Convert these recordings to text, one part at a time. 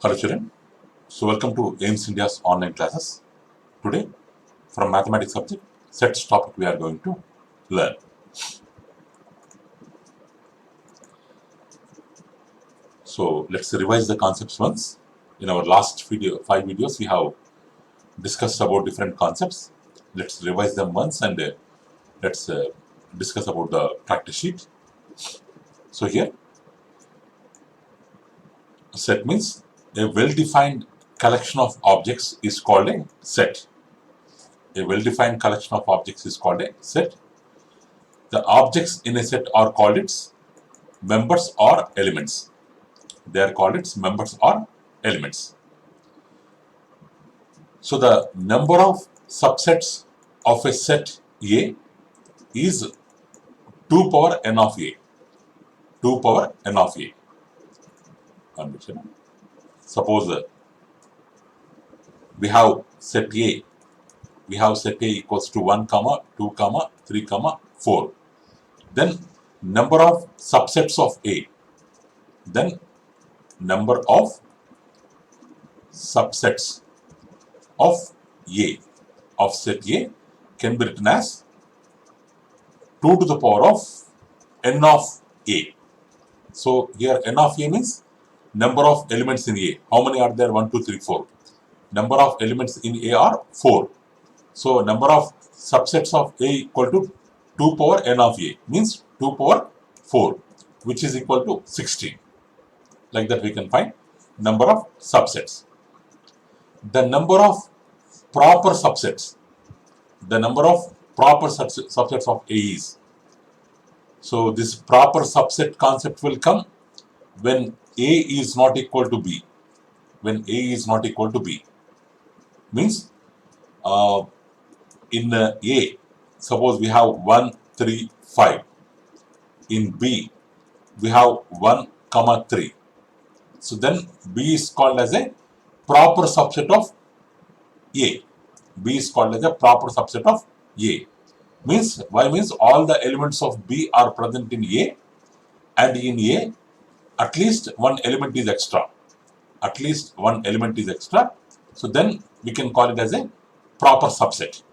Hello children, so welcome to AIMS India's online classes. Today from mathematics subject, sets topic we are going to learn. So let's revise the concepts once. In our last 5 videos, we have discussed about different concepts. Let's revise them once and let's discuss about the practice sheet. So here, set means a well-defined collection of objects is called a set. A well-defined collection of objects is called a set. The objects in a set are called its members or elements. They are called its members or elements. So the number of subsets of a set A is 2 power n of A. 2 power n of A. Suppose we have set A. We have set A equals to 1, 2, 3, 4. Then number of subsets of A. Then number of subsets of A of set A can be written as 2 to the power of n of A. So here n of A means number of elements in A. How many are there? 1, 2, 3, 4. Number of elements in A are 4. So number of subsets of A equal to 2 power n of A means 2 power 4, which is equal to 16. Like that we can find number of subsets. The number of proper subsets. The number of proper subsets of A is. So this proper subset concept will come when A is not equal to B. When A is not equal to B. Means in A, suppose we have 1, 3, 5. In B, we have 1, 3. So then B is called as a proper subset of A. B is called as a proper subset of A. Means, why means all the elements of B are present in A, and in A, at least one element is extra. At least one element is extra. So then we can call it as a proper subset.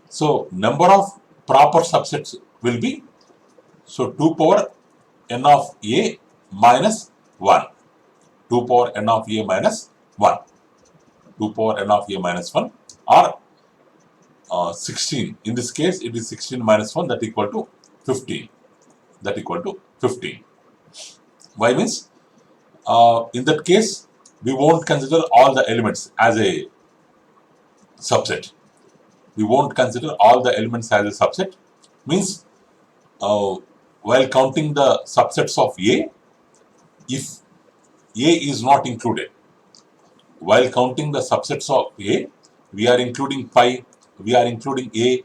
So number of proper subsets will be, so 2 power n of A minus 1. 2 power n of A minus 1. 2 power n of A minus 1 or 16. In this case, it is 16 minus 1, that equal to 15. That equal to 15. Why means, in that case, we won't consider all the elements as a subset. We won't consider all the elements as a subset. Means, while counting the subsets of A, if A is not included, while counting the subsets of A, we are including pi, we are including A,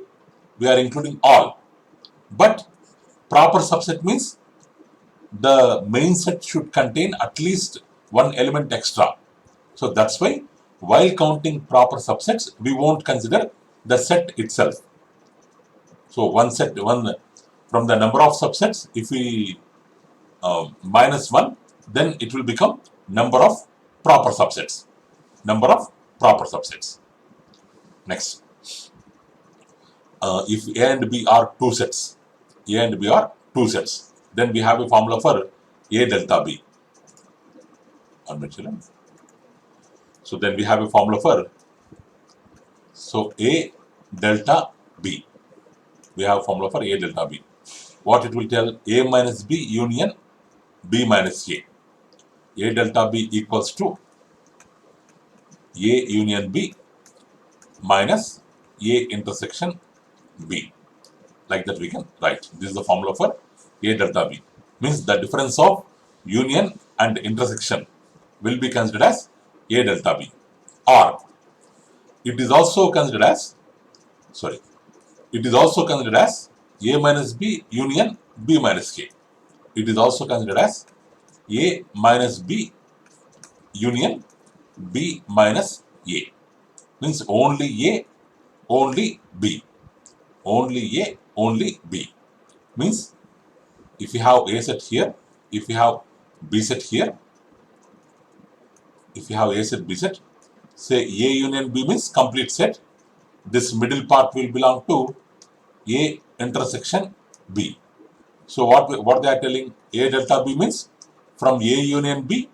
we are including all. But proper subset means the main set should contain at least one element extra. So that's why while counting proper subsets, we won't consider the set itself. So one from the number of subsets, if we minus 1, then it will become number of proper subsets. Number of proper subsets. Next. If A and B are two sets, A and B are two sets, then we have a formula for A delta B. So then we have a formula for, so A delta B. We have a formula for A delta B. What it will tell? A minus B union B minus A. A delta B equals to A union B minus A intersection B. Like that we can write. This is the formula for A delta B. Means the difference of union and intersection will be considered as A delta B. Or it is also considered as, it is also considered as A minus B union B minus K. It is also considered as A minus B union B minus A. Means only A, only B. Only A, only B. Means if you have A set here, if you have B set here, if you have A set, B set, say A union B means complete set. This middle part will belong to A intersection B. So what they are telling, A delta B means from A union B,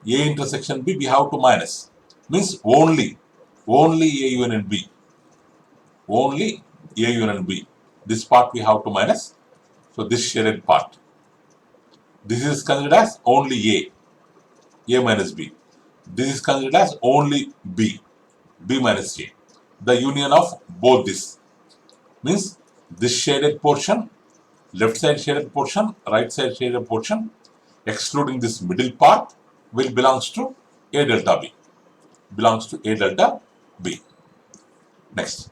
A intersection B, we have to minus. Means only A union B. Only A union B. This part we have to minus. So this shaded part. This is considered as only A minus B. This is considered as only B minus A. The union of both this means this shaded portion, left side shaded portion, right side shaded portion, excluding this middle part, will belongs to A delta B. Belongs to A delta B. Next,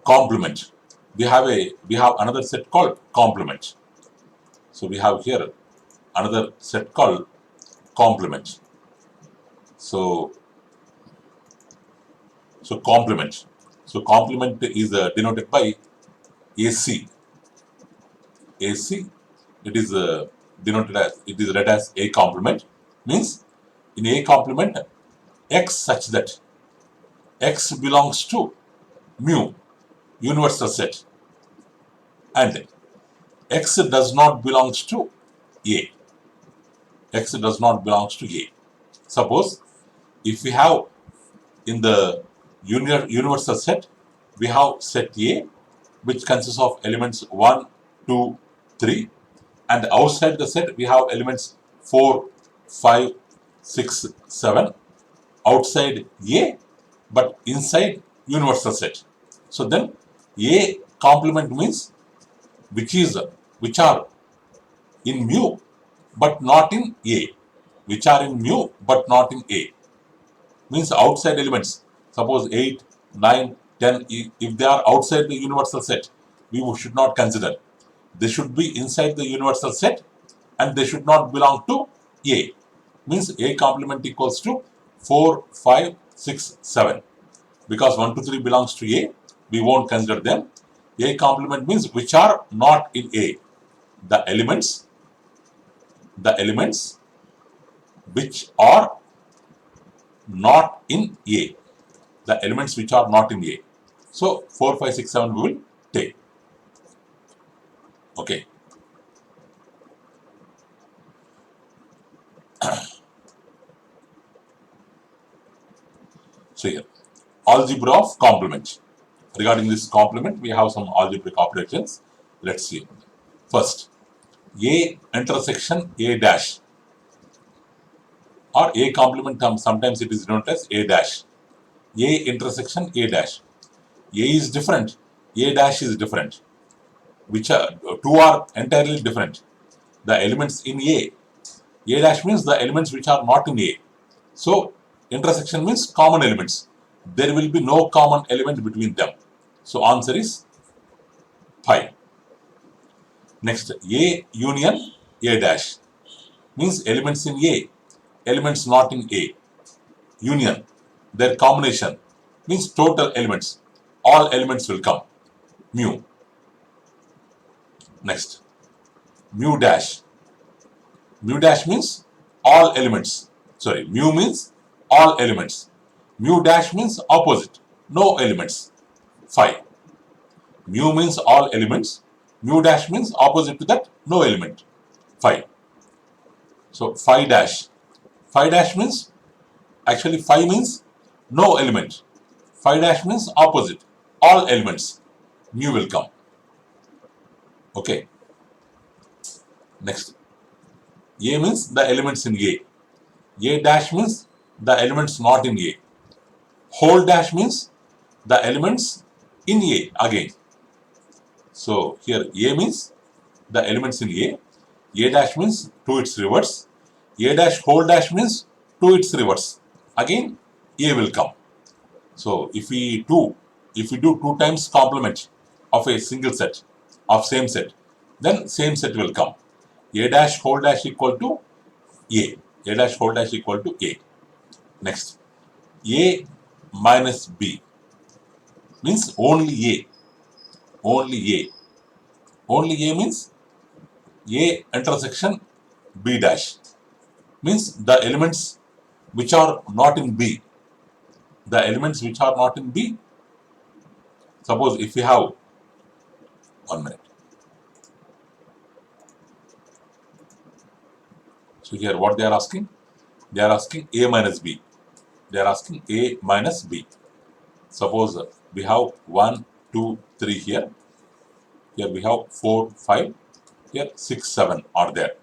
complement. We have another set called complement. So we have here another set called complement. So complement. So complement is denoted by AC. AC. It is denoted as, it is read as A complement. Means in A complement, X such that X belongs to mu, universal set, and X does not belongs to A. X does not belongs to A. Suppose if we have in the universal set, we have set A, which consists of elements 1, 2, 3, and outside the set we have elements 4, 5, 6, 7 outside A, but inside universal set. So then A complement means which are in mu but not in A. Which are in mu but not in A. Means outside elements. Suppose 8, 9, 10, if they are outside the universal set, we should not consider. They should be inside the universal set and they should not belong to A. Means A complement equals to 4, 5, 6, 7. Because 1, 2, 3 belongs to A, we won't consider them. A complement means which are not in A. The elements which are not in A. The elements which are not in A. So 4, 5, 6, 7 we will take. Okay. So here, algebra of complement. Regarding this complement, we have some algebraic operations. Let's see. First, A intersection A dash, or A complement term, sometimes it is denoted as A dash. A intersection A dash. A is different, A dash is different. Which are two are entirely different. The elements in A dash means the elements which are not in A. So intersection means common elements. There will be no common element between them. So answer is 5. Next, A union A dash means elements in A, elements not in A. Union, their combination means total elements. All elements will come. Mu. Next, mu dash. Mu dash means all elements. Sorry, mu means all elements. Mu dash means opposite, no elements. 5. Mu means all elements. Mu dash means opposite to that, no element. 5. So 5 dash. 5 dash means, actually 5 means no element. 5 dash means opposite, all elements. Mu will come. Okay. Next. A means the elements in A. A dash means the elements not in A. Whole dash means the elements in A again. So here A means the elements in A. A dash means to its reverse. A dash whole dash means to its reverse. Again A will come. So if we do 2 times complement of a single set of same set, then same set will come. A dash whole dash equal to A. A dash whole dash equal to A. Next, A minus B means only A. Only A. Only A means A intersection B dash. Means the elements which are not in B. The elements which are not in B. Suppose if you have 1 minute. So here what they are asking? They are asking A minus B. They are asking A minus B. Suppose we have 1, 2, 3 here. Here we have 4, 5. Here 6, 7 are there.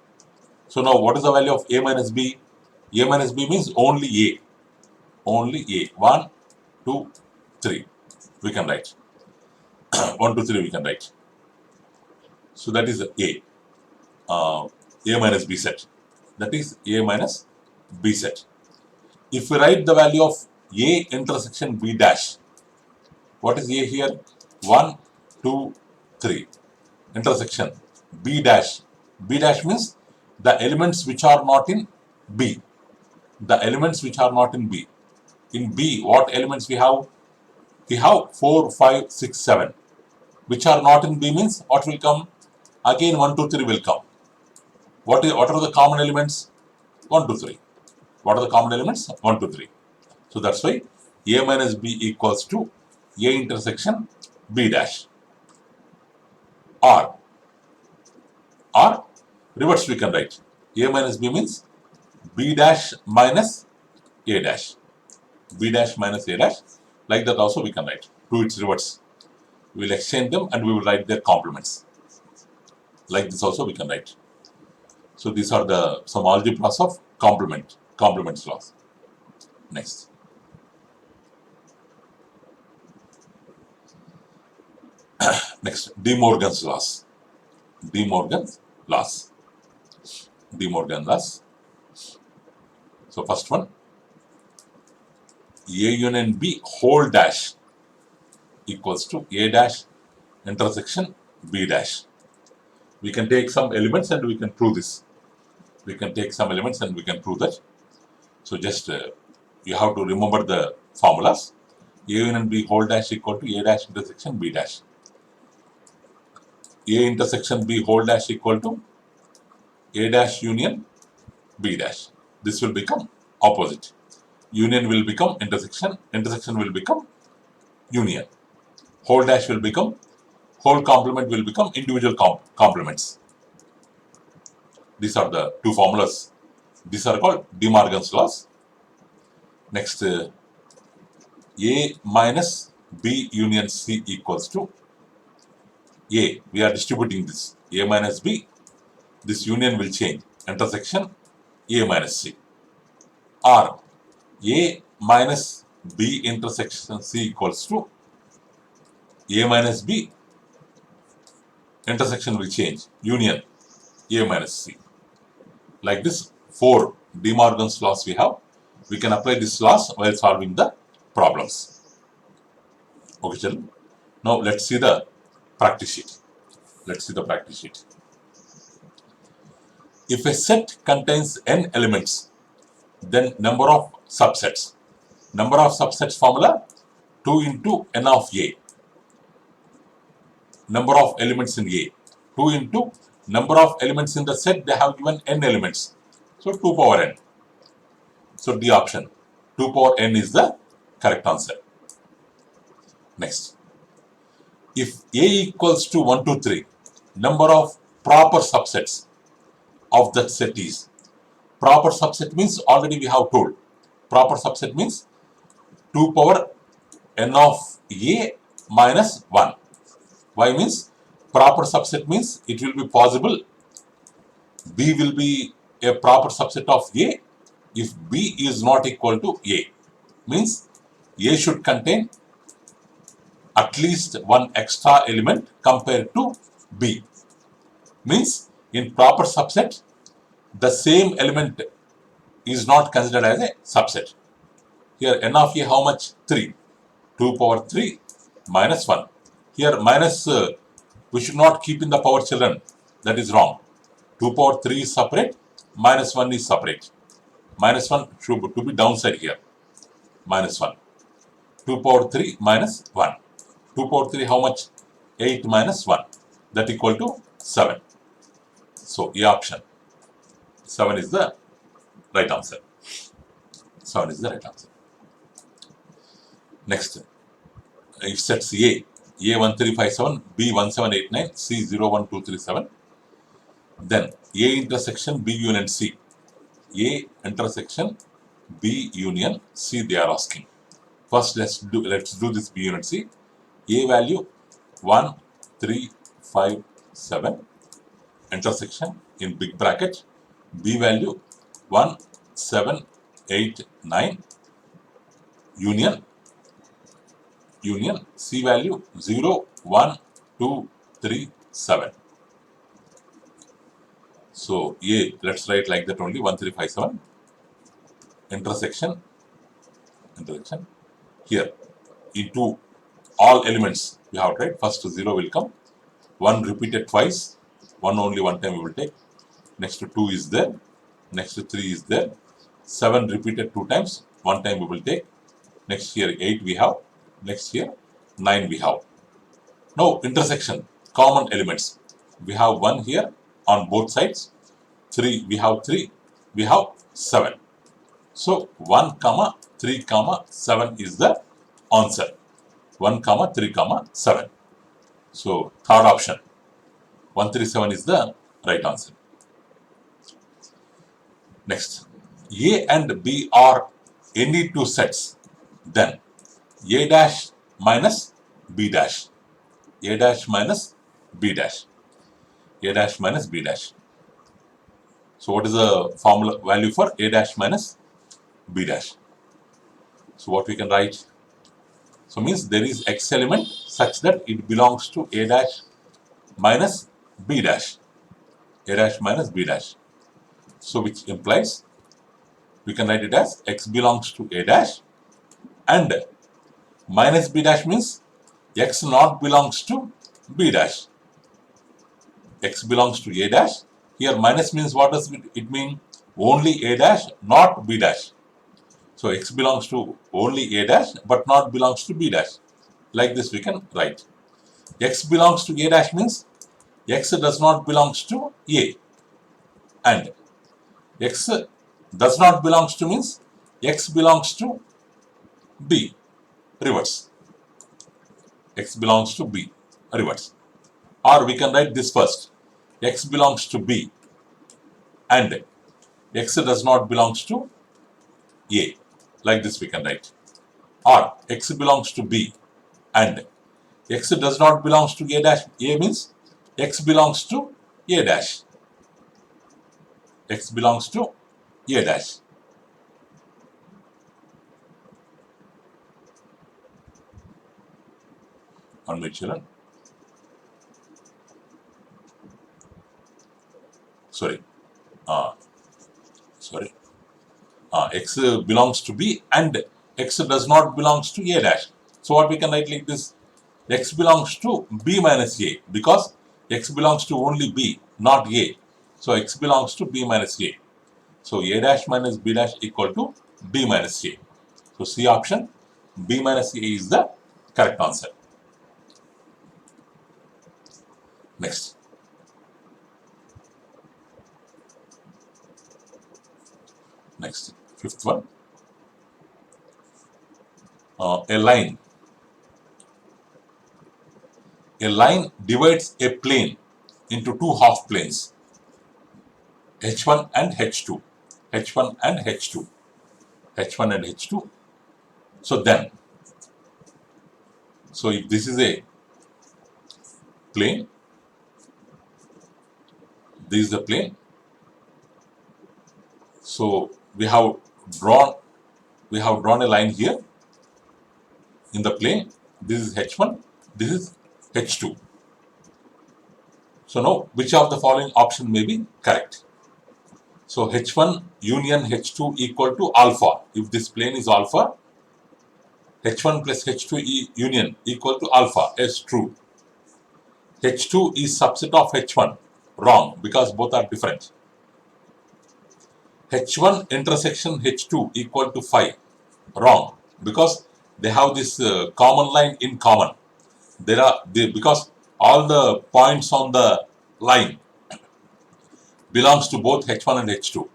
So now what is the value of A minus B? A minus B means only A. Only A. 1, 2, 3. We can write. 1, 2, 3 we can write. So that is A. A minus B set. That is A minus B set. If we write the value of A intersection B dash, what is A here? 1, 2, 3. Intersection B dash. B dash means the elements which are not in B. The elements which are not in B. In B, what elements we have? We have 4, 5, 6, 7. Which are not in B means what will come? Again 1, 2, 3 will come. What are the common elements? 1, 2, 3. What are the common elements? 1, 2, 3. So that's why A minus B equals to A intersection B dash. Or reverse we can write. A minus B means B dash minus A dash. B dash minus A dash. Like that also we can write. To its reverse. We will exchange them and we will write their complements. Like this also we can write. So these are some algebras of complements laws. Next. Next, De Morgan's laws. De Morgan's laws. So first one, A union B whole dash equals to A dash intersection B dash. We can take some elements and we can prove this. We can take some elements and we can prove that. So just you have to remember the formulas. A union B whole dash equal to A dash intersection B dash. A intersection B whole dash equal to A dash union B dash. This will become opposite. Union will become intersection. Intersection will become union. Whole dash will become, whole complement will become individual complements. These are the two formulas. These are called De Morgan's laws. Next, A minus B union C equals to A. We are distributing this. A minus B. This union will change. Intersection A minus C. Or A minus B intersection C equals to A minus B. Intersection will change. Union A minus C. Like this, 4 De Morgan's laws we have. We can apply these laws while solving the problems. Okay, children. Now let's see the practice sheet. If a set contains n elements, then number of subsets. Number of subsets formula 2 into n of A. Number of elements in A. 2 into number of elements in the set, they have given n elements. So 2 power n. So D option. 2 power n is the correct answer. Next. If A equals to 1, 2, 3, number of proper subsets of that set is. Proper subset means already we have told. Proper subset means 2 power n of A minus 1. Why means? Proper subset means it will be possible B will be a proper subset of A if B is not equal to A. Means A should contain at least one extra element compared to B. Means in proper subset, the same element is not considered as a subset. Here n of A how much? 3. 2 power 3 minus 1. Here minus, we should not keep in the power, children. That is wrong. 2 power 3 is separate, minus 1 is separate. Minus 1 should to be downside here. Minus 1. 2 power 3 minus 1. 2 power 3 how much? 8 minus 1. That equal to 7. So A option. 7 is the right answer. 7 is the right answer. Next, if sets A 1357, B 1789, C 01237, then A intersection B union C. A intersection B union C they are asking. First let's do this B union C. A value 1357 intersection in big bracket, B value 1789 union C value 01237. So A, let's write like that only, 1357 intersection here into all elements we have to write. First 0 will come, 1 repeated twice, 1 only one time we will take, next 2 is there, next 3 is there, 7 repeated 2 times, 1 time we will take, next here 8 we have, next here 9 we have. Now intersection, common elements, we have 1 here on both sides, 3 we have 7. So 1 comma 3 comma 7 is the answer. 1 comma 3 comma 7. So third option 137 is the right answer. Next, A and B are any two sets, then A dash minus B dash, A dash minus B dash, A dash minus B dash. So what is the formula value for A dash minus B dash? So what we can write? So means there is X element such that it belongs to A dash minus B dash, A dash minus B dash. So which implies we can write it as X belongs to A dash and minus B dash means X not belongs to B dash. X belongs to A dash. Here minus means what does it mean? Only A dash, not B dash. So X belongs to only A dash but not belongs to B dash. Like this we can write. X belongs to A dash means X does not belongs to A, and X does not belongs to means X belongs to B, reverse. X belongs to B, reverse. Or we can write this first. X belongs to B and X does not belongs to A. Like this we can write. Or X belongs to B and X does not belongs to A dash. A means X belongs to A dash. X belongs to A dash. On my children. X belongs to B and X does not belongs to A dash. So what we can write like this? X belongs to B minus A because X belongs to only B, not A. So X belongs to B minus A. So A dash minus B dash equal to B minus A. So C option, B minus A is the correct answer. Next. Next, fifth one. A line. A line divides a plane into two half planes, H1 and H2. H1 and H2. H1 and H2. So then, so if this is a plane, this is the plane. So we have drawn a line here in the plane. This is H1, this is H2. So now which of the following option may be correct? So H1 union H2 equal to alpha. If this plane is alpha, H1 plus H2 union equal to alpha is true. H2 is subset of H1, wrong, because both are different. H1 intersection H2 equal to 5, wrong, because they have this common line in common. Because all the points on the line belongs to both H1 and H2.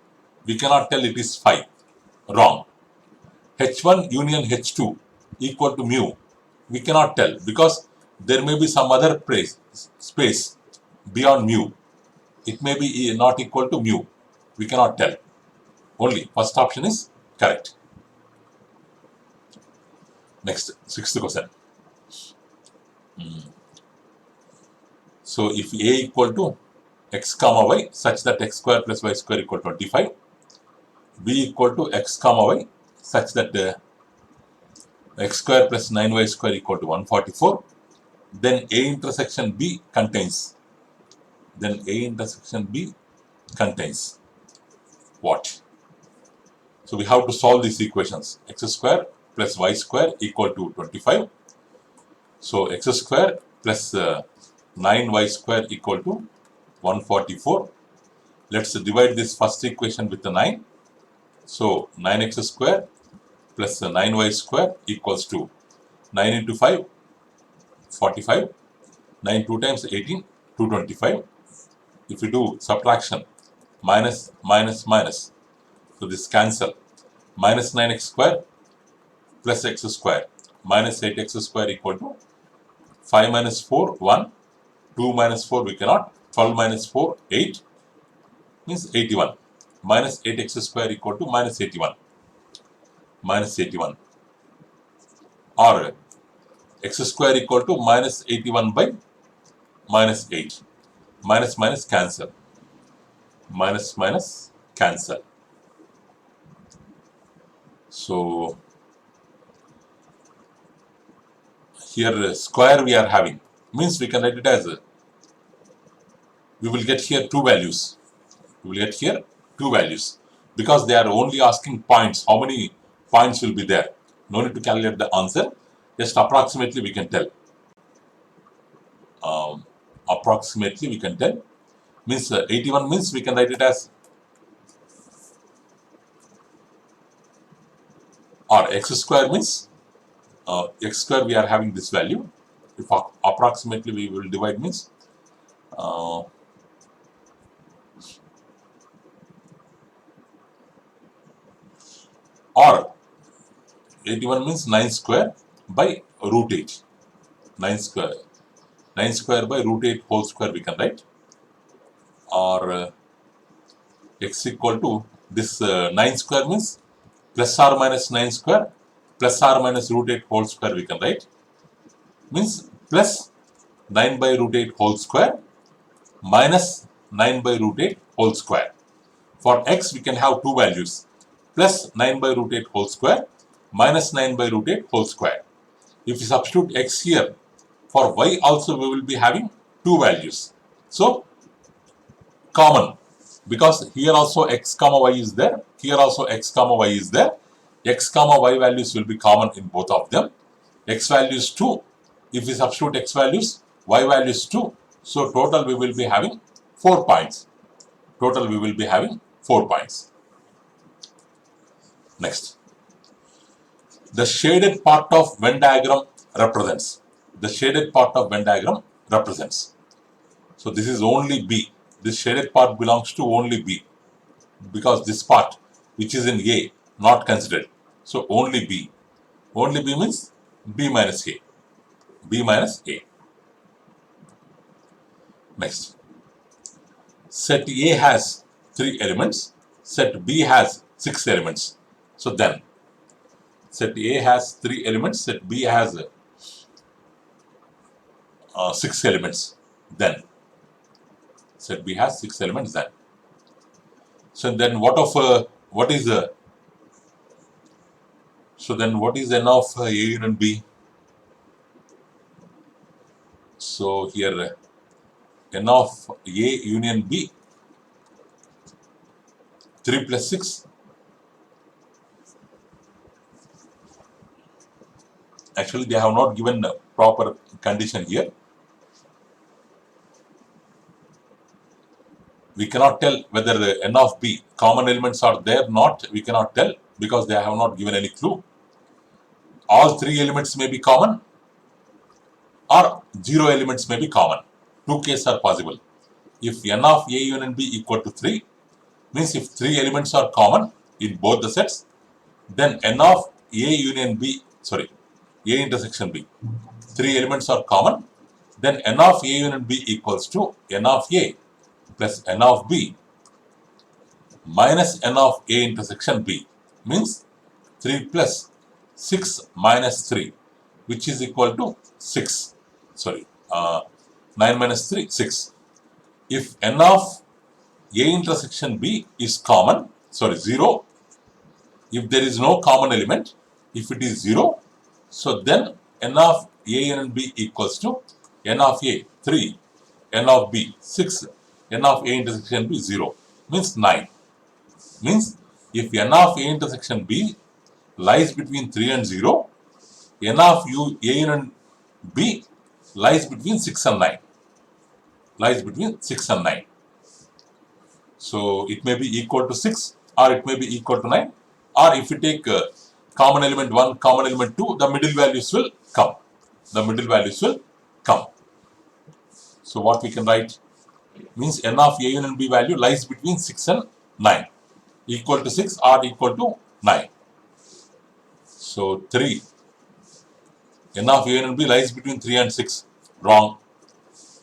We cannot tell it is 5, wrong. H1 union H2 equal to mu? We cannot tell because there may be some other space beyond mu. It may be not equal to mu. We cannot tell. Only first option is correct. Next, sixth question. So if A equal to x comma y such that x square plus y square equal to 25, B equal to x comma y such that x square plus 9y square equal to 144, then A intersection B contains what? So we have to solve these equations. X square plus y square equal to 25. So x square plus 9y square equal to 144. Let's divide this first equation with the 9. So 9x square plus 9y square equals to 9 into 5, 45. 9 2 times 18, 225. If we do subtraction, minus, minus, minus. So this cancel. Minus 9x square plus x square minus 8x square equal to 5 minus 4, 1. 2 minus 4 we cannot. 12 minus 4, 8 means 81. Minus 8x square equal to minus 81. Minus 81. Or x square equal to minus 81 by minus 8. Minus minus cancel. Minus minus cancel. So here square we are having means we can write it as we will get here two values. We will get here two values because they are only asking points. How many points will be there? No need to calculate the answer. Just approximately we can tell. Approximately we can tell. Means 81 means we can write it as or x square means x square we are having this value. If approximately we will divide means or 81 means 9 square by root 8. 9 square. 9 square by root 8 whole square we can write. Or x equal to this 9 square means plus or minus 9 square plus or minus root 8 whole square we can write. Means plus 9 by root 8 whole square minus 9 by root 8 whole square. For x we can have two values. Plus 9 by root 8 whole square minus 9 by root 8 whole square. If we substitute x here, for y also we will be having two values. So common, because here also x comma y is there, here also x comma y is there. X comma y values will be common in both of them. X value is 2. If we substitute x values, y value is 2. So total we will be having 4 points. Total we will be having 4 points. Next. The shaded part of Venn diagram represents. The shaded part of Venn diagram represents. So this is only B. This shaded part belongs to only B. Because this part which is in A not considered. So only B. Only B means B minus A. B minus A. Next. Set A has 3 elements. Set B has 6 elements. So then, set A has 3 elements. Set B has 6 elements. Then, set B has 6 elements. Then, so then what is so then what is n of A union B? So here n of A union B 3 plus 6. Actually, they have not given a proper condition here. We cannot tell whether the n of B common elements are there or not. We cannot tell because they have not given any clue. All 3 elements may be common or 0 elements may be common. 2 cases are possible. If n of A union B equal to 3, means if 3 elements are common in both the sets, then n of A union B, sorry, A intersection B, 3 elements are common, then n of A union B equals to n of A plus n of B minus n of A intersection B, means 3 plus 6 minus 3, which is equal to 6. Sorry, 9 minus 3, 6. If n of A intersection B is common, sorry, 0, if there is no common element, if it is 0, so then n of A and B equals to n of A 3, n of B 6, n of A intersection B 0, means 9. Means if n of A intersection B lies between 3 and 0, n of A and B lies between 6 and 9. Lies between 6 and 9. So it may be equal to 6 or it may be equal to 9, or if you take common element 1, common element 2, the middle values will come. The middle values will come. So what we can write means n of A union B value lies between 6 and 9, equal to 6 or equal to 9. So 3, n of A union B lies between 3 and 6, wrong.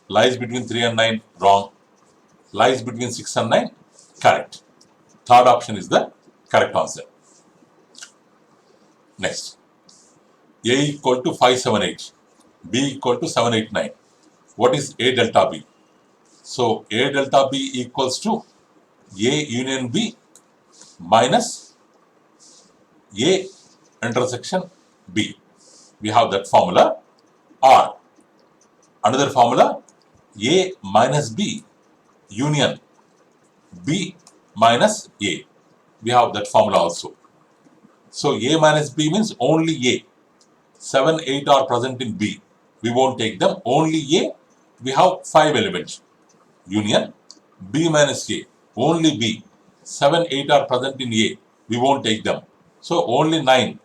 Lies between 3 and 9, wrong. Lies between 6 and 9, correct. Third option is the correct answer. Next, A equal to 578, B equal to 789. What is A delta B? So A delta B equals to A union B minus A intersection B. We have that formula. Or another formula, A minus B union B minus A. We have that formula also. So A minus B means only A. 7, 8 are present in B. We won't take them. Only A. We have 5 elements. Union B minus A. Only B. 7, 8 are present in A. We won't take them. So only 9.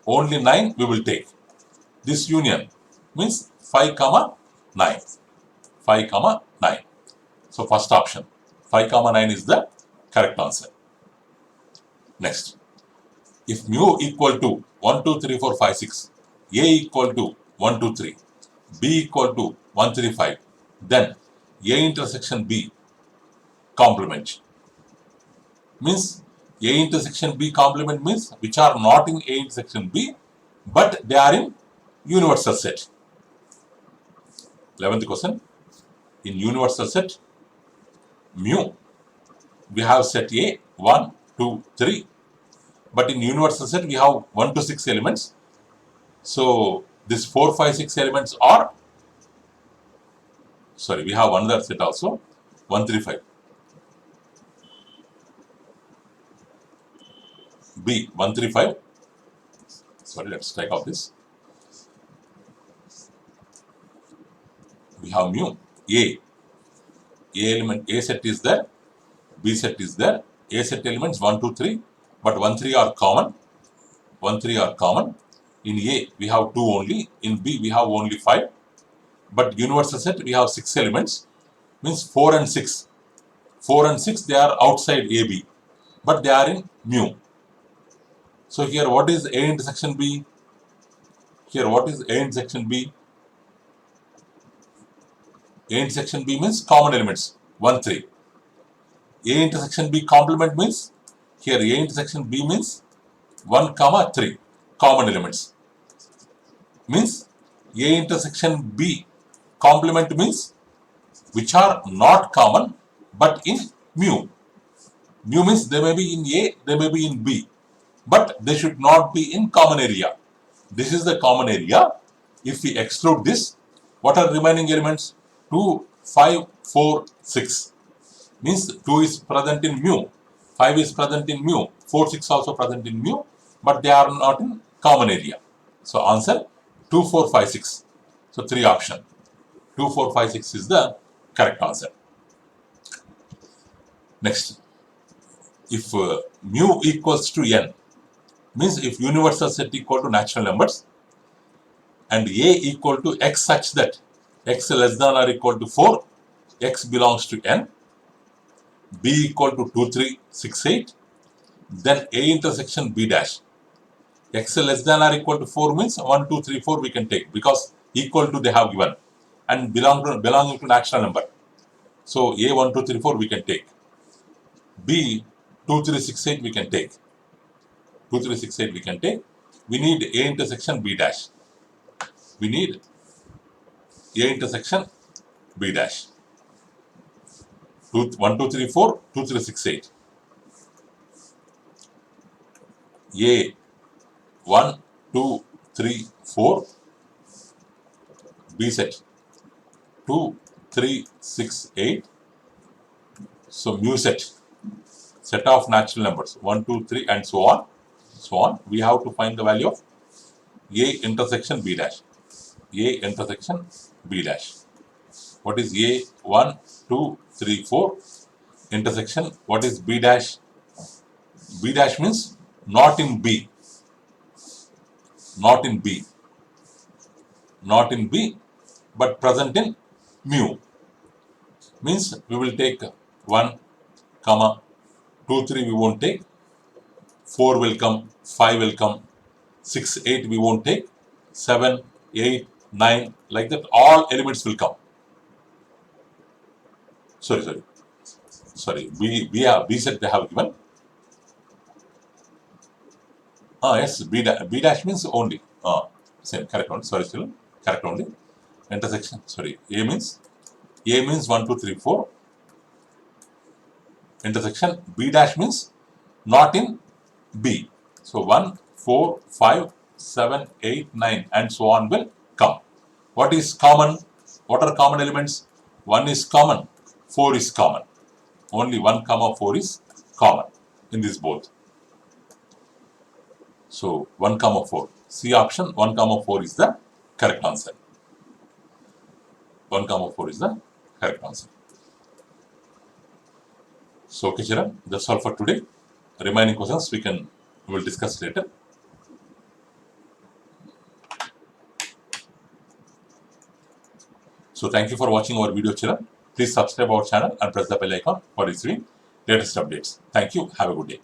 Only 9 we will take. This union means 5, 9. 5, 9. So first option, 5, 9 is the correct answer. Next, if mu equal to 1, 2, 3, 4, 5, 6, A equal to 1, 2, 3, B equal to 1, 3, 5, then A intersection B complement. Means A intersection B complement means which are not in A intersection B, but they are in universal set. 11th question, in universal set, mu, we have set A 1, 2, 3, but in universal set we have 1 to 6 elements. So this 4, 5, 6 elements are, sorry, we have another set also, 1, 3, 5. B 1, 3, 5. Sorry, let's take out this. We have mu A element, A set is there, B set is there, A set elements 1, 2, 3, but 1, 3 are common. 1, 3 are common. In A we have 2 only, in B we have only 5. But universal set we have 6 elements, means 4 and 6. 4 and 6 they are outside AB, but they are in mu. So here what is A intersection B? Here what is A intersection B? A intersection B means common elements 1, 3. A intersection B complement means here A intersection B means 1, 3 common elements. Means A intersection B complement means which are not common but in mu. Mu means they may be in A, they may be in B, but they should not be in common area. This is the common area. If we exclude this, what are remaining elements? 2, 5, 4, 6. Means 2 is present in mu, 5 is present in mu, 4, 6 also present in mu, but they are not in common area. So answer 2, 4, 5, 6. So 3 option. 2, 4, 5, 6 is the correct answer. Next, if mu equals to n, means if universal set equal to natural numbers and A equal to x such that x less than or equal to 4, x belongs to n, B equal to 2, 3, 6, 8, then A intersection B dash X less than or equal to 4 means 1, 2, 3, 4 we can take because equal to they have given and belonging to natural number. So A 1, 2, 3, 4 we can take. B 2, 3, 6, 8 we can take. 2, 3, 6, 8 we can take. We need A intersection B dash. We need A intersection B dash. 1, 2, 3, 4, 2, 3, 6, 8. A 1, 2, 3, 4. B set 2, 3, 6, 8. So mu set of natural numbers 1, 2, 3 and so on. So on. We have to find the value of A intersection B dash. A intersection B dash. What is A 1, 2, 3, 4 intersection? What is B dash? B dash means not in B. Not in B. Not in B, but present in mu. Means we will take 1, comma, 2, 3 we won't take. 4 will come, 5 will come, 6, 8 we won't take, 7, 8, 9, like that, all elements will come. Sorry, B set they have given. Yes, B dash means only. Same, correct only, sorry, still, correct only. Intersection, sorry, A means 1, 2, 3, 4. Intersection, B dash means not in B. So 1, 4, 5, 7, 8, 9 and so on will come. What is common? What are common elements? 1 is common, 4 is common. Only 1, 4 is common in this both. So 1, 4. C option 1, 4 is the correct answer. 1, 4 is the correct answer. So okay, Chiran, that's all for today. Remaining questions we will discuss later. So thank you for watching our video, Chiran. Please subscribe our channel and press the bell icon for receiving latest updates. Thank you. Have a good day.